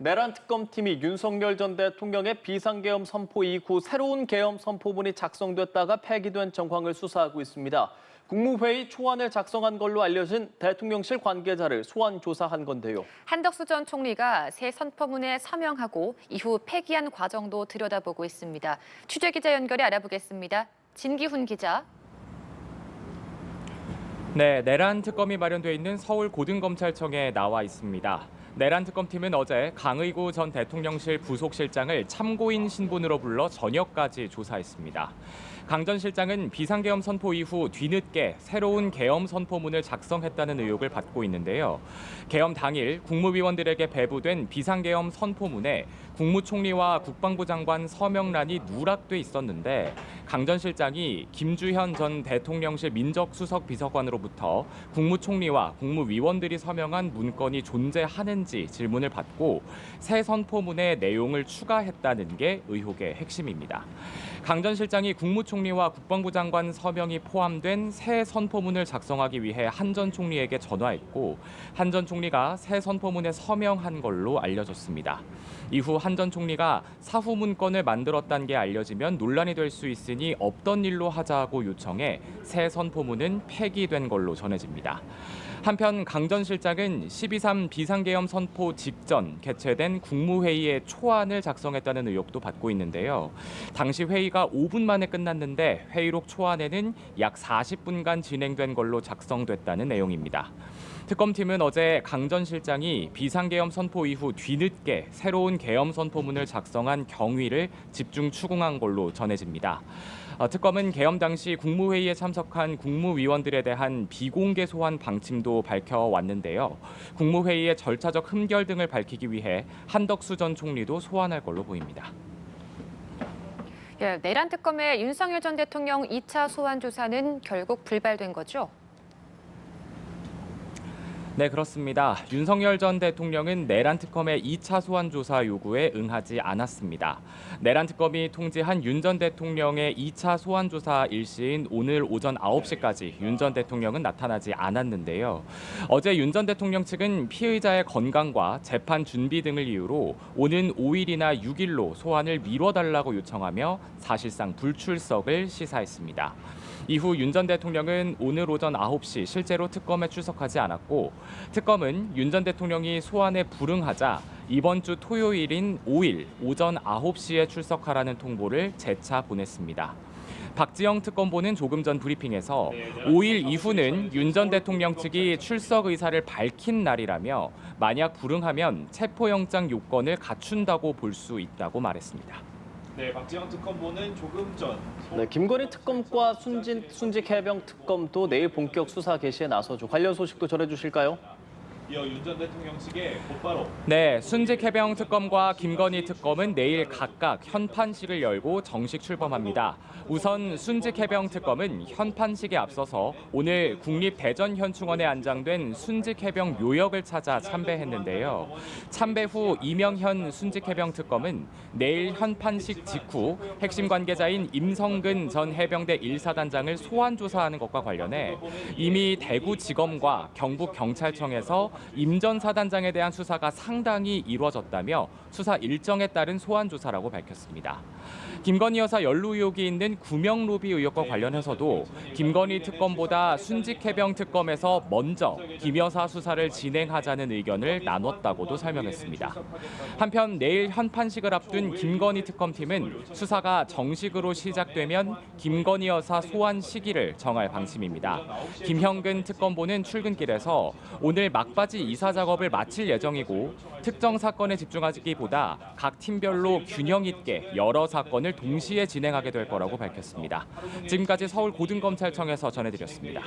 내란 특검팀이 윤석열 전 대통령의 비상계엄 선포 이후 새로운 계엄 선포문이 작성됐다가 폐기된 정황을 수사하고 있습니다. 국무회의 초안을 작성한 걸로 알려진 대통령실 관계자를 소환 조사한 건데요. 한덕수 전 총리가 새 선포문에 서명하고 이후 폐기한 과정도 들여다보고 있습니다. 취재기자 연결해 알아보겠습니다. 진기훈 기자. 네, 내란 특검이 마련돼 있는 서울고등검찰청에 나와 있습니다. 내란 특검팀은 어제 강의구 전 대통령실 부속실장을 참고인 신분으로 불러 저녁까지 조사했습니다. 강 전 실장은 비상계엄 선포 이후 뒤늦게 새로운 계엄 선포문을 작성했다는 의혹을 받고 있는데요. 계엄 당일 국무위원들에게 배부된 비상계엄 선포문에 국무총리와 국방부 장관 서명란이 누락돼 있었는데 강 전 실장이 김주현 전 대통령실 민정수석 비서관으로부터 국무총리와 국무위원들이 서명한 문건이 존재하는지 질문을 받고 새 선포문의 내용을 추가했다는 게 의혹의 핵심입니다. 강 전 실장이 국무총리와 국방부 장관 서명이 포함된 새 선포문을 작성하기 위해 한 전 총리에게 전화했고 한 전 총리가 새 선포문에 서명한 걸로 알려졌습니다. 이후 한 전 총리가 사후 문건을 만들었다는 게 알려지면 논란이 될 수 있으니 없던 일로 하자고 요청해 새 선포문은 폐기된 걸로 전해집니다. 한편 강 전 실장은 12.3 비상계엄 선포 직전 개최된 국무회의의 초안을 작성했다는 의혹도 받고 있는데요. 당시 회의가 5분 만에 끝났는데 회의록 초안에는 약 40분간 진행된 걸로 작성됐다는 내용입니다. 특검팀은 어제 강 전 실장이 비상계엄 선포 이후 뒤늦게 새로운 계엄 선포문을 작성한 경위를 집중 추궁한 걸로 전해집니다. 특검은 계엄 당시 국무회의에 참석한 국무위원들에 대한 비공개 소환 방침도 밝혀왔는데요. 국무회의의 절차적 흠결 등을 밝히기 위해 한덕수 전 총리도 소환할 걸로 보입니다. 내란 특검의 윤석열 전 대통령 2차 소환 조사는 결국 불발된 거죠? 네, 그렇습니다. 윤석열 전 대통령은 내란 특검의 2차 소환 조사 요구에 응하지 않았습니다. 내란 특검이 통지한 윤 전 대통령의 2차 소환 조사 일시인 오늘 오전 9시까지 윤 전 대통령은 나타나지 않았는데요. 어제 윤 전 대통령 측은 피의자의 건강과 재판 준비 등을 이유로 오는 5일이나 6일로 소환을 미뤄달라고 요청하며 사실상 불출석을 시사했습니다. 이후 윤 전 대통령은 오늘 오전 9시 실제로 특검에 출석하지 않았고 특검은 윤 전 대통령이 소환에 불응하자 이번 주 토요일인 5일 오전 9시에 출석하라는 통보를 재차 보냈습니다. 박지영 특검보는 조금 전 브리핑에서 5일 이후는 윤 전 대통령 측이 출석 의사를 밝힌 날이라며 만약 불응하면 체포영장 요건을 갖춘다고 볼 수 있다고 말했습니다. 네, 박지영 특검보는 조금 전. 네, 김건희 특검과 순직 해병 특검도 내일 본격 수사 개시에 나서죠. 관련 소식도 전해주실까요? 이어 윤 전 대통령 측에 곧바로. 네, 순직 해병 특검과 김건희 특검은 내일 각각 현판식을 열고 정식 출범합니다. 우선 순직 해병 특검은 현판식에 앞서서 오늘 국립대전현충원에 안장된 순직 해병 묘역을 찾아 참배했는데요. 참배 후 이명현 순직 해병 특검은 내일 현판식 직후 핵심 관계자인 임성근 전 해병대 1사단장을 소환 조사하는 것과 관련해 이미 대구지검과 경북경찰청에서 임 전 사단장에 대한 수사가 상당히 이루어졌다며 수사 일정에 따른 소환 조사라고 밝혔습니다. 김건희 여사 연루 의혹이 있는 구명 로비 의혹과 관련해서도 김건희 특검보다 순직 해병 특검에서 먼저 김 여사 수사를 진행하자는 의견을 나눴다고도 설명했습니다. 한편 내일 현판식을 앞둔 김건희 특검팀은 수사가 정식으로 시작되면 김건희 여사 소환 시기를 정할 방침입니다. 김형근 특검보는 출근길에서 오늘 막바지 이사 작업을 마칠 예정이고 특정 사건에 집중하기보다 각 팀별로 균형 있게 여러 사건을 동시에 진행하게 될 거라고 밝혔습니다. 지금까지 서울고등검찰청에서 전해드렸습니다.